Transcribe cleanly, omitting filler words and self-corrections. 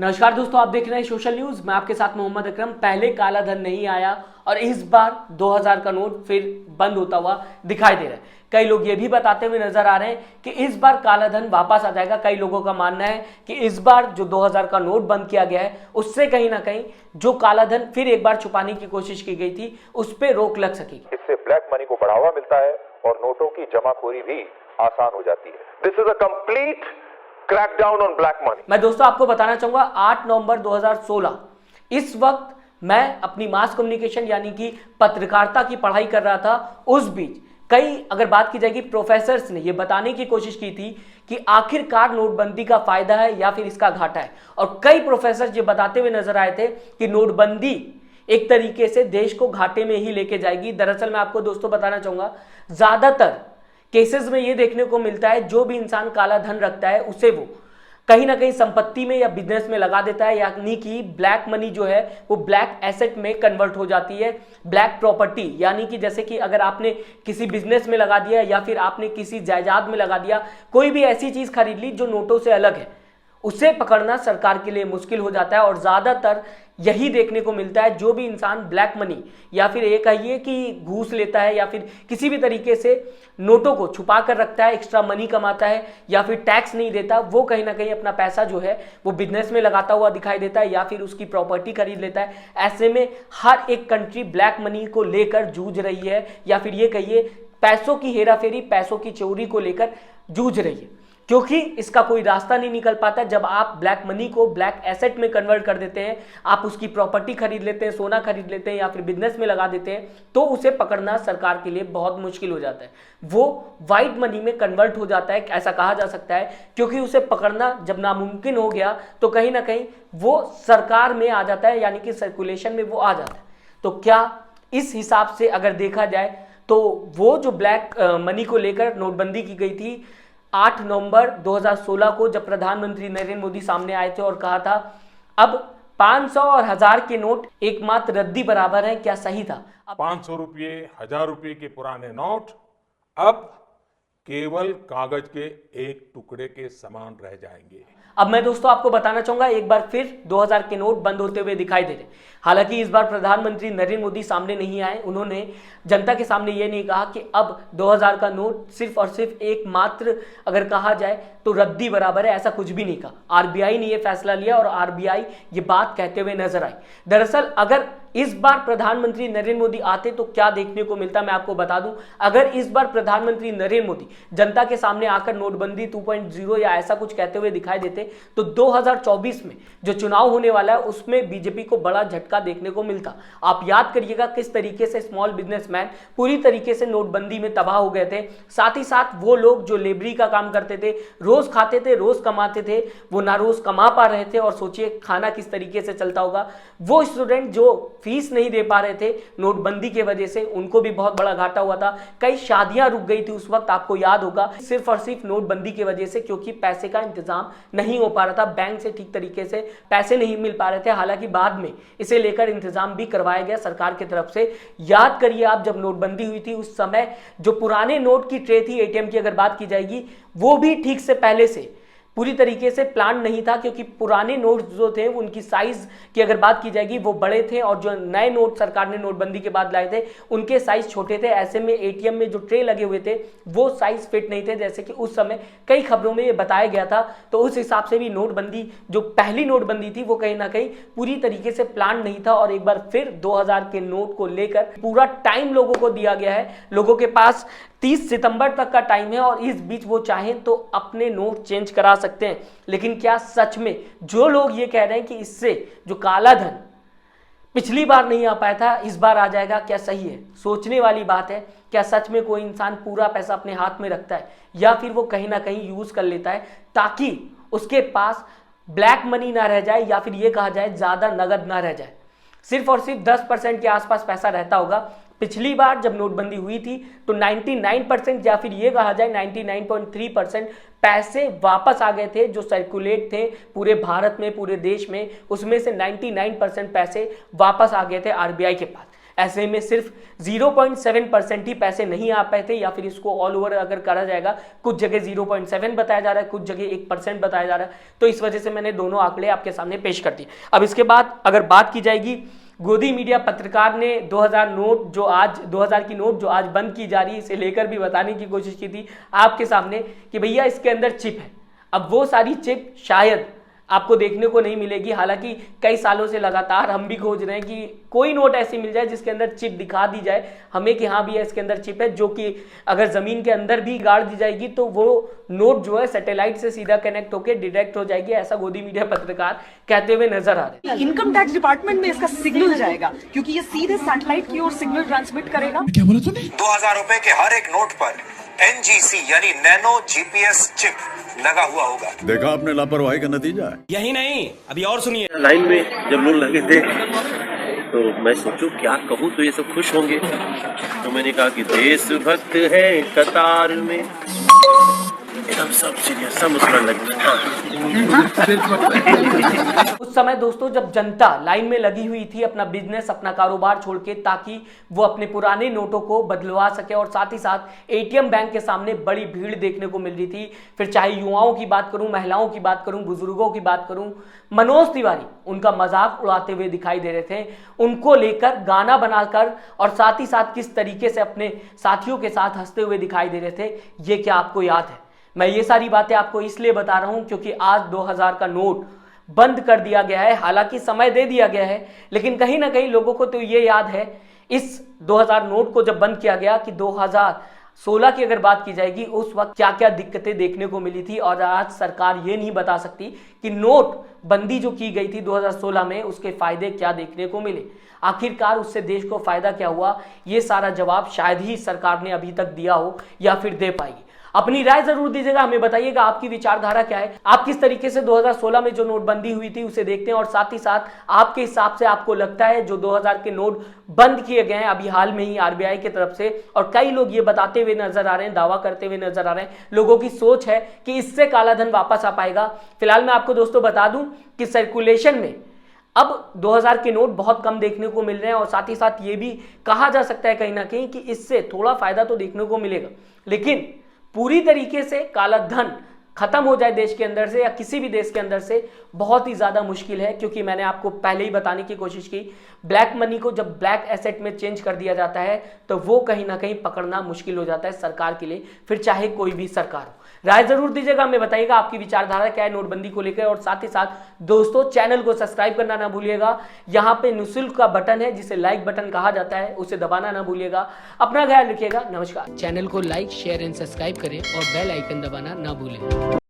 नमस्कार दोस्तों, आप देख रहे हैं सोशल न्यूज। मैं आपके साथ मोहम्मद अकरम। पहले काला धन नहीं आया और इस बार 2000 का नोट फिर बंद होता हुआ दिखाई दे रहा है। कई लोग ये भी बताते हुए नजर आ रहे हैं कि इस बार काला धन वापस आ जाएगा। कई लोगों का मानना है कि इस बार जो 2000 का नोट बंद किया गया है उससे कहीं ना कहीं जो काला धन फिर एक बार छुपाने की कोशिश की गई थी उस पर रोक लग सकेगी। इससे ब्लैक मनी को बढ़ावा मिलता है और नोटों की जमाखोरी भी आसान हो जाती है। This is a complete crackdown on black money. मैं दोस्तों आपको बताना चाहूंगा 8 नवंबर 2016 इस वक्त मैं अपनी मास कम्युनिकेशन यानी कि पत्रकारिता की पढ़ाई कर रहा था। उस बीच कई अगर बात की जाएगी प्रोफेसर्स ने यह बताने की कोशिश की थी कि आखिरकार नोटबंदी का फायदा है या फिर इसका घाटा है। और कई प्रोफेसर ये बताते हुए नजर आए थे कि नोटबंदी एक तरीके से देश को घाटे में ही लेके जाएगी। दरअसल मैं आपको दोस्तों बताना चाहूंगा ज्यादातर केसेस में यह देखने को मिलता है जो भी इंसान काला धन रखता है उसे वो कहीं ना कहीं संपत्ति में या बिजनेस में लगा देता है, यानी कि ब्लैक मनी जो है वो ब्लैक एसेट में कन्वर्ट हो जाती है। ब्लैक प्रॉपर्टी यानी कि जैसे कि अगर आपने किसी बिजनेस में लगा दिया या फिर आपने किसी जायदाद में लगा दिया, कोई भी ऐसी चीज खरीद ली जो नोटों से अलग है, उसे पकड़ना सरकार के लिए मुश्किल हो जाता है। और ज्यादातर यही देखने को मिलता है जो भी इंसान ब्लैक मनी या फिर ये कहिए कि घूस लेता है या फिर किसी भी तरीके से नोटों को छुपा कर रखता है, एक्स्ट्रा मनी कमाता है या फिर टैक्स नहीं देता, वो कहीं ना कहीं अपना पैसा जो है वो बिजनेस में लगाता हुआ दिखाई देता है या फिर उसकी प्रॉपर्टी खरीद लेता है। ऐसे में हर एक कंट्री ब्लैक मनी को लेकर जूझ रही है या फिर ये कहिए पैसों की हेराफेरी, पैसों की चोरी को लेकर जूझ रही है, क्योंकि इसका कोई रास्ता नहीं निकल पाता। जब आप ब्लैक मनी को ब्लैक एसेट में कन्वर्ट कर देते हैं, आप उसकी प्रॉपर्टी खरीद लेते हैं, सोना खरीद लेते हैं या फिर बिजनेस में लगा देते हैं, तो उसे पकड़ना सरकार के लिए बहुत मुश्किल हो जाता है। वो वाइट मनी में कन्वर्ट हो जाता है, ऐसा कहा जा सकता है, क्योंकि उसे पकड़ना जब नामुमकिन हो गया तो कहीं ना कहीं वो सरकार में आ जाता है, यानी कि सर्कुलेशन में वो आ जाता है। तो क्या इस हिसाब से अगर देखा जाए तो वो जो ब्लैक मनी को लेकर नोटबंदी की गई थी 8 नवंबर 2016 को, जब प्रधानमंत्री नरेंद्र मोदी सामने आए थे और कहा था अब 500 और 1000 के नोट एकमात्र रद्दी बराबर है, क्या सही था? 500 रुपये, 1000 रुपये के पुराने नोट अब केवल कागज के एक टुकड़े के समान रह जाएंगे। अब मैं दोस्तों आपको बताना चाहूंगा एक बार फिर 2000 के नोट बंद होते हुए दिखाई दे रहे। हालांकि इस बार प्रधानमंत्री नरेंद्र मोदी सामने नहीं आए, उन्होंने जनता के सामने यह नहीं कहा कि अब 2000 का नोट सिर्फ और सिर्फ एकमात्र अगर कहा जाए तो रद्दी बराबर है, ऐसा कुछ भी नहीं कहा। आरबीआई ने यह फैसला लिया और आरबीआई ये बात कहते हुए नजर आई। दरअसल अगर इस बार प्रधानमंत्री नरेंद्र मोदी आते तो क्या देखने को मिलता, मैं आपको बता दूं। अगर इस बार प्रधानमंत्री नरेंद्र मोदी जनता के सामने आकर नोटबंदी 2.0 या ऐसा कुछ कहते हुए दिखाई देते तो 2024 में जो चुनाव होने वाला है उसमें बीजेपी को बड़ा झटका देखने को मिलता। आप याद करिएगा किस तरीके से स्मॉल बिजनेसमैन पूरी तरीके से नोटबंदी में तबाह हो गए थे। साथ ही साथ वो लोग जो लेबरी का काम करते थे, रोज खाते थे, रोज कमाते थे, वो ना रोज कमा पा रहे थे और सोचिए खाना किस तरीके से चलता होगा। वो स्टूडेंट जो फीस नहीं दे पा रहे थे नोटबंदी के वजह से, उनको भी बहुत बड़ा घाटा हुआ था। कई शादियां रुक गई थी उस वक्त, आपको याद होगा, सिर्फ और सिर्फ नोटबंदी की वजह से, क्योंकि पैसे का इंतजाम नहीं हो पा रहा था, बैंक से ठीक तरीके से पैसे नहीं मिल पा रहे थे। हालांकि बाद में इसे लेकर इंतजाम भी करवाया गया सरकार की तरफ से। याद करिए आप, जब नोटबंदी हुई थी उस समय जो पुराने नोट की ट्रे थी एटीएम की अगर बात की जाएगी, वो भी ठीक से पहले से पूरी तरीके से प्लान नहीं था, क्योंकि पुराने नोट जो थे उनकी साइज की अगर बात की जाएगी वो बड़े थे और जो नए नोट सरकार ने नोटबंदी के बाद लाए थे उनके साइज छोटे थे। ऐसे में एटीएम में जो ट्रे लगे हुए थे वो साइज फिट नहीं थे, जैसे कि उस समय कई खबरों में ये बताया गया था। तो उस हिसाब से भी नोटबंदी जो पहली नोटबंदी थी वो कहीं ना कहीं पूरी तरीके से प्लान नहीं था। और एक बार फिर 2000 के नोट को लेकर पूरा टाइम लोगों को दिया गया है। लोगों के पास 30 सितंबर तक का टाइम है और इस बीच वो चाहें तो अपने नोट चेंज करा सकते हैं। लेकिन क्या सच में जो लोग ये कह रहे हैं कि इससे जो काला धन पिछली बार नहीं आ पाया था इस बार आ जाएगा, क्या सही है? सोचने वाली बात है। क्या सच में कोई इंसान पूरा पैसा अपने हाथ में रखता है या फिर वो कहीं ना कहीं यूज कर लेता है ताकि उसके पास ब्लैक मनी ना रह जाए या फिर ये कहा जाए ज्यादा नगद ना रह जाए? सिर्फ और सिर्फ 10% के आसपास पैसा रहता होगा। पिछली बार जब नोटबंदी हुई थी तो 99% या फिर ये कहा जाए 99.3% पैसे वापस आ गए थे जो सर्कुलेट थे पूरे भारत में, पूरे देश में। उसमें से 99% पैसे वापस आ गए थे आरबीआई के पास। ऐसे में सिर्फ 0.7% ही पैसे नहीं आ पाए थे, या फिर इसको ऑल ओवर अगर करा जाएगा कुछ जगह 0.7 बताया जा रहा है, कुछ जगह 1% बताया जा रहा है। तो इस वजह से मैंने दोनों आंकड़े आपके सामने पेश कर दिए। अब इसके बाद अगर बात की जाएगी, गोदी मीडिया पत्रकार ने 2000 की नोट जो आज बंद की जा रही है, इसे लेकर भी बताने की कोशिश की थी आपके सामने कि भैया इसके अंदर चिप है। अब वो सारी चिप शायद आपको देखने को नहीं मिलेगी, हालांकि कई सालों से लगातार हम भी खोज रहे हैं कि कोई नोट ऐसी मिल जाए जिसके अंदर चिप दिखा दी जाए हमें कि हाँ भैया इसके अंदर चिप है, जो कि अगर जमीन के अंदर भी गाड़ दी जाएगी तो वो नोट जो है सैटेलाइट से सीधा कनेक्ट होकर डिटेक्ट हो जाएगी, ऐसा गोदी मीडिया पत्रकार कहते हुए नजर आ रहे हैं। इनकम टैक्स डिपार्टमेंट में इसका सिग्नल जाएगा, क्योंकि ये सीधे सैटेलाइट की ओर सिग्नल ट्रांसमिट करेगा। क्या बोला तूने? 2000 रुपए के हर एक नोट पर NGC यानी नैनो GPS चिप लगा हुआ होगा। देखा आपने लापरवाही का नतीजा है। यही नहीं, अभी और सुनिए। लाइन में जब लोग लगे थे तो मैं सोचूं क्या कहूँ तो ये सब खुश होंगे, तो मैंने कहा कि देशभक्त है कतार में, एकदम सब सीरियस सब मुस्कुराने लगे। उस समय दोस्तों जब जनता लाइन में लगी हुई थी अपना बिजनेस अपना कारोबार छोड़ के, ताकि वो अपने पुराने नोटों को बदलवा सके, और साथ ही साथ ATM बैंक के सामने बड़ी भीड़ देखने को मिल रही थी। फिर चाहे युवाओं की बात करूं, महिलाओं की बात करूं, बुजुर्गों की बात करूं, मनोज तिवारी उनका मजाक उड़ाते हुए दिखाई दे रहे थे, उनको लेकर गाना बनाकर और साथ ही साथ किस तरीके से अपने साथियों के साथ हंसते हुए दिखाई दे रहे थे, ये क्या आपको याद है? मैं ये सारी बातें आपको इसलिए बता रहा हूं क्योंकि आज 2000 का नोट बंद कर दिया गया है। हालांकि समय दे दिया गया है, लेकिन कहीं ना कहीं लोगों को तो ये याद है इस 2000 नोट को जब बंद किया गया कि 2016 की अगर बात की जाएगी उस वक्त क्या क्या दिक्कतें देखने को मिली थी, और आज सरकार ये नहीं बता सकती कि नोट बंदी जो की गई थी 2016 में उसके फायदे क्या देखने को मिले। आखिरकार उससे देश को फायदा क्या हुआ, ये सारा जवाब शायद ही सरकार ने अभी तक दिया हो या फिर दे पाएगी। अपनी राय जरूर दीजिएगा, हमें बताइएगा आपकी विचारधारा क्या है, आप किस तरीके से 2016 में जो नोटबंदी हुई थी उसे देखते हैं, और साथ ही साथ आपके हिसाब से आपको लगता है जो 2000 के नोट बंद किए गए हैं अभी हाल में ही RBI की तरफ से, और कई लोग ये बताते हुए नजर आ रहे हैं, दावा करते हुए नजर आ रहे हैं, लोगों की सोच है कि इससे काला धन वापस आ पाएगा। फिलहाल मैं आपको दोस्तों बता दूं कि सर्कुलेशन में अब 2000 के नोट बहुत कम देखने को मिल रहे हैं, और साथ ही साथ ये भी कहा जा सकता है कहीं ना कहीं कि इससे थोड़ा फायदा तो देखने को मिलेगा, लेकिन पूरी तरीके से काला धन खत्म हो जाए देश के अंदर से या किसी भी देश के अंदर से बहुत ही ज्यादा मुश्किल है। क्योंकि मैंने आपको पहले ही बताने की कोशिश की, ब्लैक मनी को जब ब्लैक एसेट में चेंज कर दिया जाता है तो वो कहीं ना कहीं पकड़ना मुश्किल हो जाता है सरकार के लिए, फिर चाहे कोई भी सरकार हो। राय जरूर दीजिएगा, हमें बताइएगा आपकी विचारधारा क्या है नोटबंदी को लेकर, और साथ ही साथ दोस्तों चैनल को सब्सक्राइब करना ना भूलिएगा। यहाँ पे निःशुल्क का बटन है जिसे लाइक बटन कहा जाता है, उसे दबाना ना भूलिएगा। अपना ख्याल रखिएगा, नमस्कार। चैनल को लाइक शेयर एंड सब्सक्राइब करें और बेल आइकन दबाना ना भूलें।